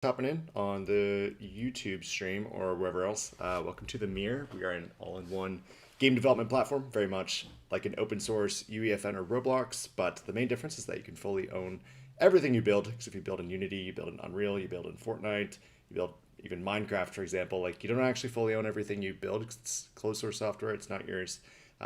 Hopping in on the YouTube stream or wherever else. Welcome to the Mirror. We are an all-in-one game development platform, very much like an open source UEFN or Roblox, but the main difference is that you can fully own everything you build. Because if you build in Unity, you build in Unreal, you build in Fortnite, you build even Minecraft, for example, like you don't actually fully own everything you build 'cause it's closed source software, it's not yours.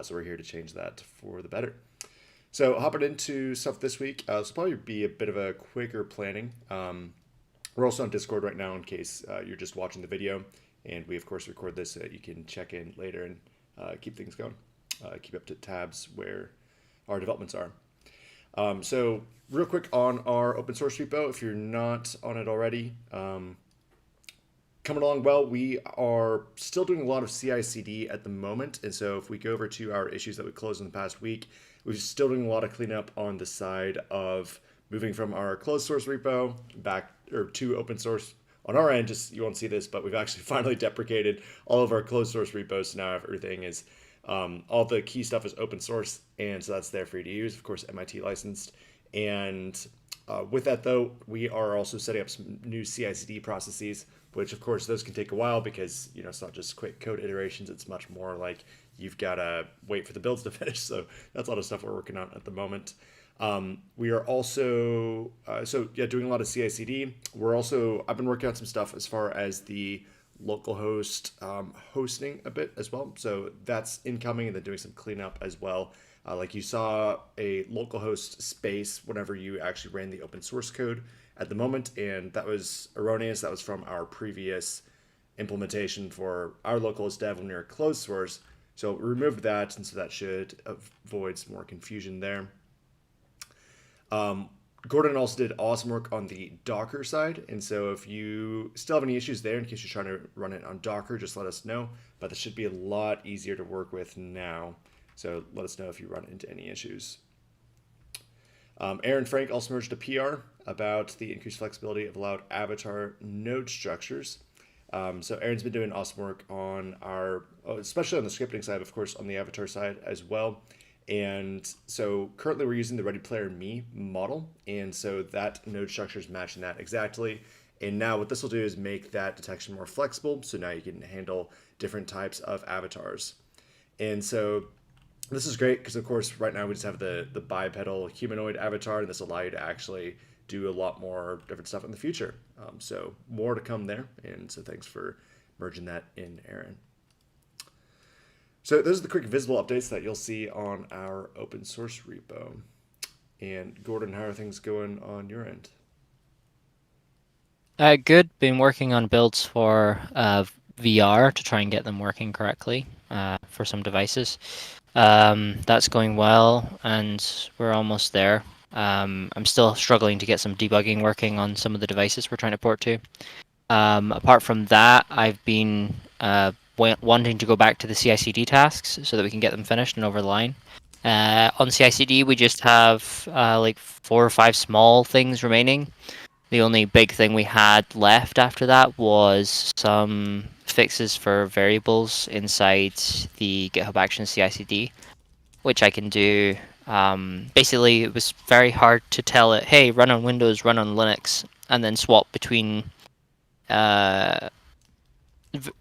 So we're here to change that for the better. So hopping into stuff this week, this will probably be a bit of a quicker planning. We're also on Discord right now in case you're just watching the video, and we of course record this so that you can check in later and keep things going, keep up to tabs where our developments are. So real quick on our open source repo, if you're not on it already, coming along well. We are still doing a lot of CI/CD at the moment, and so if we go over to our issues that we closed in the past week, we're still doing a lot of cleanup on the side of moving from our closed source repo back or to open source. On our end, just you won't see this, but we've actually finally deprecated all of our closed source repos. So now everything is all the key stuff is open source, and so that's there for you to use. Of course, MIT licensed, and with that, though, we are also setting up some new CI/CD processes, which, of course, those can take a while because it's not just quick code iterations. It's much more like you've got to wait for the builds to finish. So that's a lot of stuff we're working on at the moment. We are also doing a lot of CI/CD. I've been working on some stuff as far as the localhost hosting a bit as well. So that's incoming, and then doing some cleanup as well. Like you saw a localhost space whenever you actually ran the open source code at the moment, and that was erroneous. That was from our previous implementation for our localhost dev when we were closed source. So we removed that, and so that should avoid some more confusion there. Gordon also did awesome work on the Docker side, and so if you still have any issues there, in case you're trying to run it on Docker, just let us know. But this should be a lot easier to work with now. So let us know if you run into any issues. Aaron Frank also merged a PR about the increased flexibility of allowed avatar node structures. So Aaron's been doing awesome work on especially on the scripting side, of course, on the avatar side as well. And so currently we're using the Ready Player Me model, and so that node structure is matching that exactly. And now what this will do is make that detection more flexible. So now you can handle different types of avatars. And so this is great because, of course, right now we just have the bipedal humanoid avatar, and this will allow you to actually do a lot more different stuff in the future. So more to come there, and so thanks for merging that in, Aaron. So those are the quick visible updates that you'll see on our open source repo. And Gordon, how are things going on your end? Good. Been working on builds for VR to try and get them working correctly for some devices. That's going well, and we're almost there. I'm still struggling to get some debugging working on some of the devices we're trying to port to. Apart from that, I've been wanting to go back to the CI/CD tasks so that we can get them finished and over the line. On CI/CD, we just have like 4 or 5 small things remaining. The only big thing we had left after that was some fixes for variables inside the GitHub Actions CI/CD, which I can do. Basically, it was very hard to tell it, hey, run on Windows, run on Linux, and then swap between.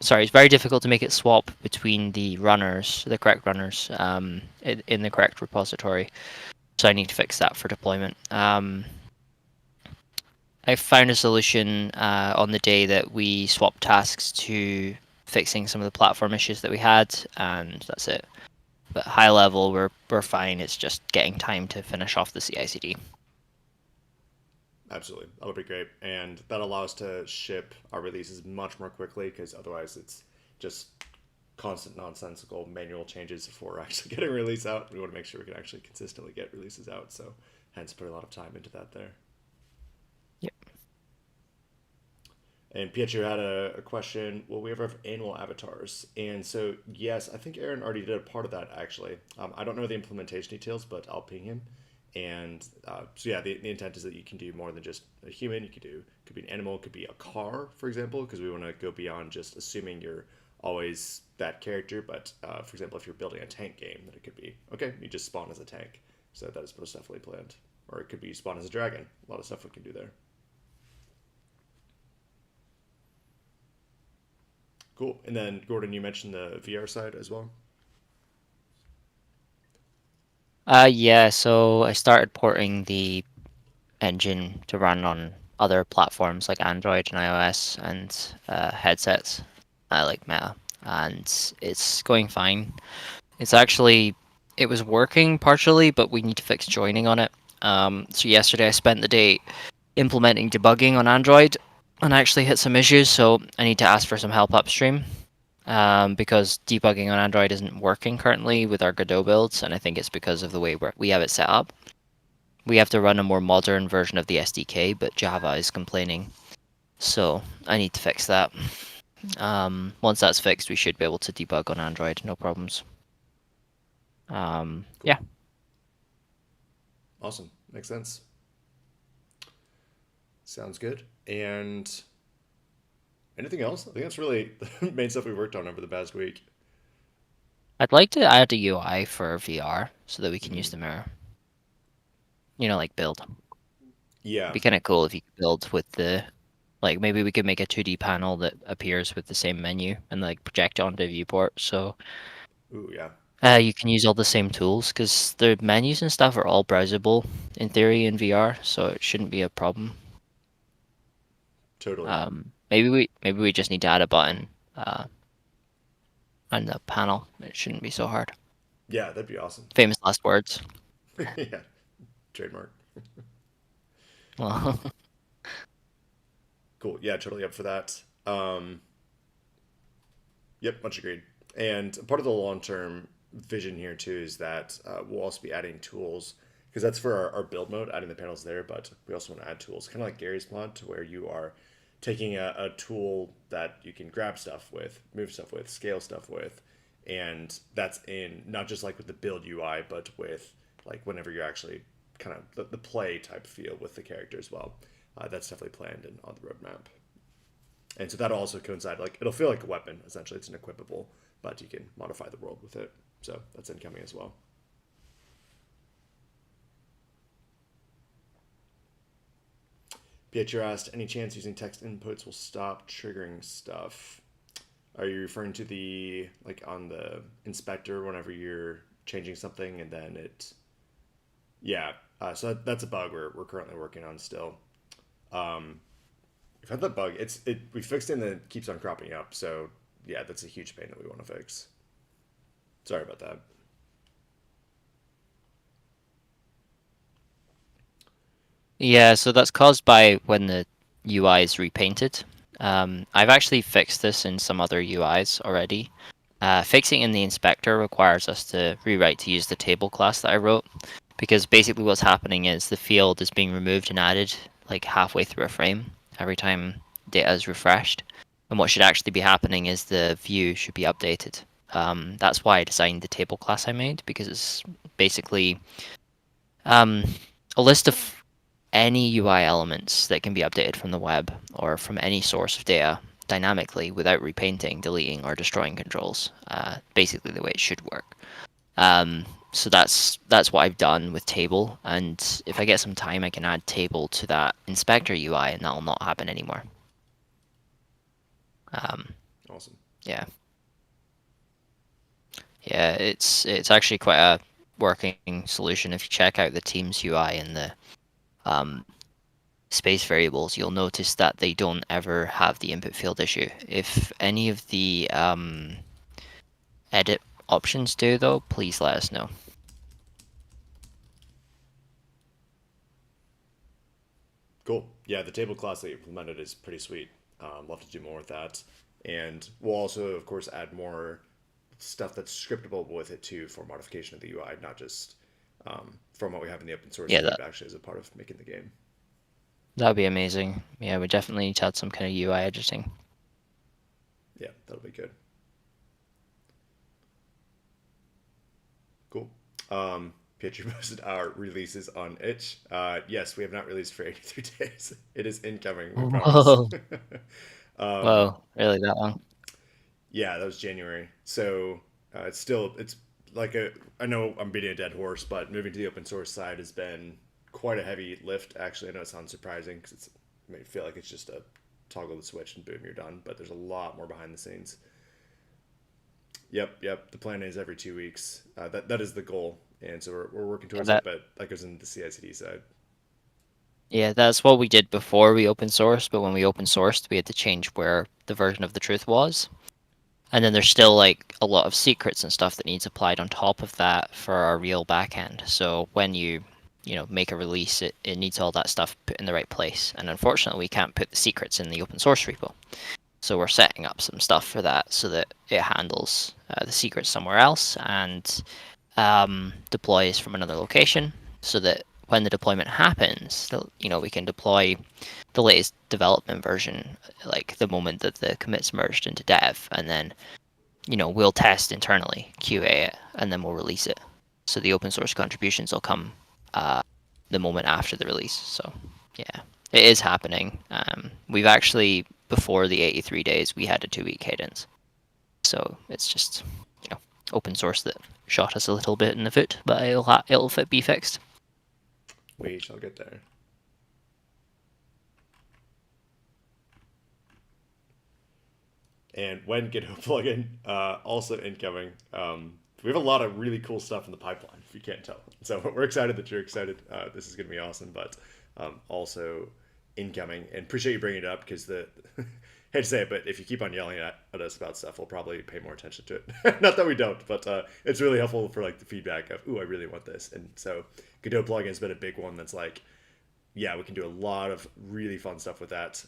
Sorry, it's very difficult to make it swap between the runners, the correct runners, in the correct repository. So I need to fix that for deployment. I found a solution on the day that we swapped tasks to fixing some of the platform issues that we had, and that's it. But high level, we're fine. It's just getting time to finish off the CI/CD. Absolutely, that'll be great, and that allows us to ship our releases much more quickly because otherwise it's just constant nonsensical manual changes before actually getting a release out. We want to make sure we can actually consistently get releases out, so hence put a lot of time into that there. Yep. And Pietro had a question. Will we ever have annual avatars? And so, yes, I think Aaron already did a part of that actually. I don't know the implementation details, but I'll ping him. And so, yeah, the intent is that you can do more than just a human. You could be an animal, could be a car, for example, because we want to go beyond just assuming you're always that character. But for example, if you're building a tank game, then it could be okay. You just spawn as a tank. So that is most definitely planned. Or it could be spawn as a dragon. A lot of stuff we can do there. Cool. And then Gordon, you mentioned the VR side as well. Yeah, so I started porting the engine to run on other platforms like Android and iOS and headsets like Meta, and it's going fine. It's actually it was working partially, but we need to fix joining on it. So yesterday I spent the day implementing debugging on Android and I actually hit some issues, so I need to ask for some help upstream. Because debugging on Android isn't working currently with our Godot builds, and I think it's because of the way we have it set up. We have to run a more modern version of the SDK, but Java is complaining. So I need to fix that. Once that's fixed, we should be able to debug on Android, no problems. Cool. Yeah, Awesome. Makes sense. Sounds good. And anything else? I think that's really the main stuff we worked on over the past week. I'd like to add a UI for VR so that we can use Hmm. the mirror. Like build. It'd Yeah. be kind of cool if you could build with the like maybe we could make a 2D panel that appears with the same menu and like project it onto a viewport. So Ooh, yeah. you can use all the same tools because the menus and stuff are all browsable in theory in VR, so it shouldn't be a problem. Totally. Maybe we just need to add a button uh, on the panel. It shouldn't be so hard. Yeah, that'd be awesome. Famous last words. Yeah. Trademark. Well, Cool. Yeah, totally up for that. Yep, much agreed. And part of the long term vision here too is that we'll also be adding tools because that's for our build mode, adding the panels there. But we also want to add tools, kind of like Gary's mod, to where you are taking a tool that you can grab stuff with, move stuff with, scale stuff with, and that's in not just like with the build UI, but with like whenever you're actually kind of the play type feel with the character as well. That's definitely planned and on the roadmap. And so that'll also coincide. Like it'll feel like a weapon. Essentially, it's an equipable, but you can modify the world with it. So that's incoming as well. Pietro asked, any chance using text inputs will stop triggering stuff? Are you referring to the like on the inspector whenever you're changing something and then it? Yeah. So that's a bug we're currently working on still. Um, we've had that bug. We fixed it and it keeps on cropping up. So yeah, that's a huge pain that we want to fix. Sorry about that. yeah, so that's caused by when the UI is repainted. I've actually fixed this in some other UIs already. Fixing in the inspector requires us to rewrite to use the table class that I wrote, because basically what's happening is the field is being removed and added like halfway through a frame every time data is refreshed. And what should actually be happening is the view should be updated. That's why I designed the table class I made, because it's basically um, a list of any UI elements that can be updated from the web or from any source of data dynamically without repainting, deleting, or destroying controls. Basically, the way it should work. So that's what I've done with table, and if I get some time, I can add table to that inspector UI, and that will not happen anymore. Um, Awesome. yeah, yeah, it's actually quite a working solution. If you check out the Teams UI and the um, space variables, you'll notice that they don't ever have the input field issue. If any of the edit options do, though, please let us know. Cool. Yeah, the table class that you implemented is pretty sweet. Love to do more with that. And we'll also, of course, add more stuff that's scriptable with it too for modification of the UI, not just from what we have in the open source Yeah, code, but actually as a part of making the game. that'd be amazing. Yeah, we definitely need to add some kind of UI editing. Yeah, that'll be good. Cool. Pietro posted our releases on itch. Yes, we have not released for 83 days. It is incoming, we promise. Whoa, um, whoa, really that long? yeah, that was January. So it's like I know I'm beating a dead horse, but moving to the open source side has been quite a heavy lift. Actually, I know it sounds surprising because it may feel like it's just a toggle the switch and boom, you're done. But there's a lot more behind the scenes. Yep. The plan is every 2 weeks. That is the goal, and so we're working Yeah, towards it. But that goes into the CI/CD side. yeah, that's what we did before we open sourced, but when we open sourced, we had to change where the version of the truth was. And then there's still like a lot of secrets and stuff that needs applied on top of that for our real backend. So when you make a release, it needs all that stuff put in the right place. And unfortunately, we can't put the secrets in the open source repo. So we're setting up some stuff for that so that it handles the secrets somewhere else and deploys from another location, so that when the deployment happens, we can deploy the latest development version like the moment that the commit's merged into dev, and then we'll test internally, QA it, and then we'll release it. So the open source contributions will come uh, the moment after the release. So yeah, it is happening. We've actually, before the 83 days, we had a 2 week cadence. So it's just open source that shot us a little bit in the foot, but it'll be fixed. We shall get there. And when GitHub plugin also incoming. We have a lot of really cool stuff in the pipeline, if you can't tell. So we're excited that you're excited. This is going to be awesome, but also incoming. And appreciate you bringing it up because hate to say it, but if you keep on yelling at us about stuff, we'll probably pay more attention to it. Not that we don't, but it's really helpful for like the feedback of, ooh, I really want this. And so Godot plugin has been a big one that's like, yeah, we can do a lot of really fun stuff with that.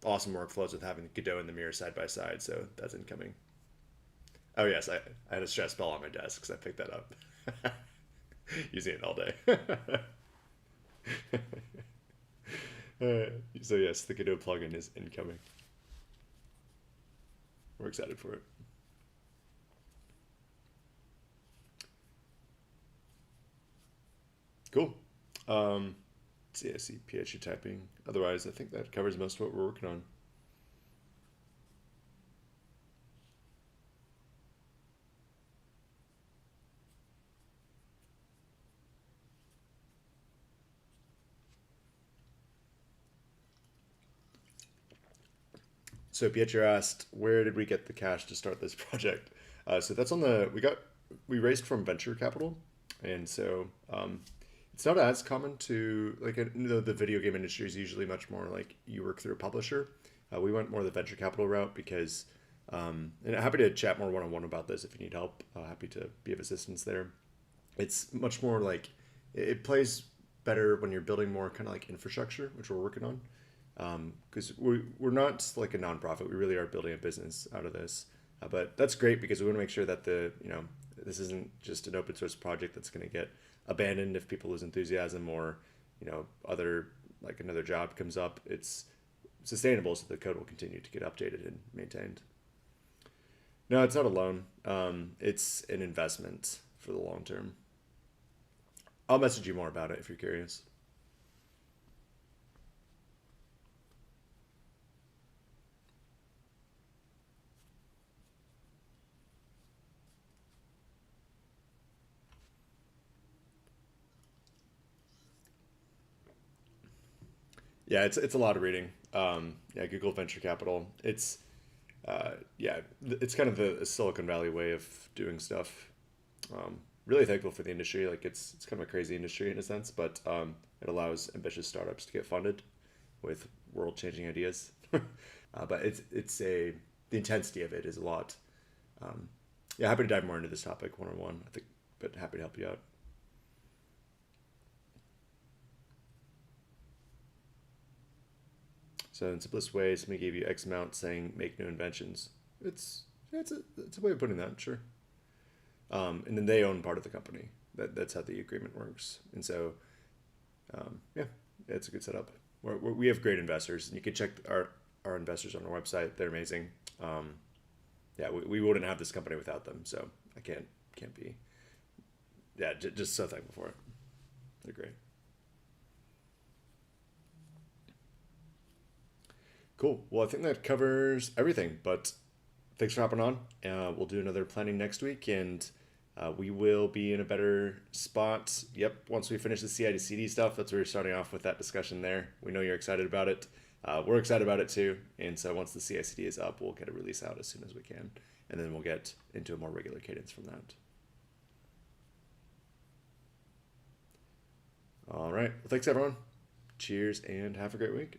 Awesome workflows with having Godot and the mirror side by side. So that's incoming. Oh yes, I had a stress ball on my desk because I picked that up. Using it all day. So yes, the Godot plugin is incoming. We're excited for it. Cool. Let's see, I see PhD typing. Otherwise, I think that covers most of what we're working on. So Pietro asked, where did we get the cash to start this project? So that's on the we raised from venture capital, and so it's not as common to like the video game industry is usually much more like you work through a publisher. We went more the venture capital route because, and I'm happy to chat more one on one about this if you need help. Happy to be of assistance there. It's much more like it plays better when you're building more kind of like infrastructure, which we're working on because we're not like a nonprofit. We really are building a business out of this. But that's great because we want to make sure that this isn't just an open source project that's going to get abandoned if people lose enthusiasm or other like another job comes up. It's sustainable so the code will continue to get updated and maintained. No, it's not a loan. It's an investment for the long term. I'll message you more about it if you're curious. Yeah, it's a lot of reading. Yeah, Google Venture Capital. Yeah, it's kind of the Silicon Valley way of doing stuff. Really thankful for the industry. Like it's kind of a crazy industry in a sense, but it allows ambitious startups to get funded with world changing ideas. But it's a the intensity of it is a lot. Um, yeah, happy to dive more into this topic one on one. I think, but happy to help you out. So in simplest way, somebody gave you X amount saying make new inventions. It's a way of putting that, sure. And then they own part of the company. That's how the agreement works. And so, yeah, it's a good setup. We have great investors, and you can check our investors on our website. They're amazing. Yeah, we wouldn't have this company without them. So I can't be yeah just so thankful for it. They're great. Cool. Well, I think that covers everything. But thanks for hopping on. We'll do another planning next week, and we will be in a better spot. Yep, once we finish the CI to CD stuff, that's where we're starting off with that discussion there. We know you're excited about it. we're excited about it too. And so once the CI/CD is up, we'll get a release out as soon as we can, and then we'll get into a more regular cadence from that. All right. Well, thanks everyone. Cheers and have a great week.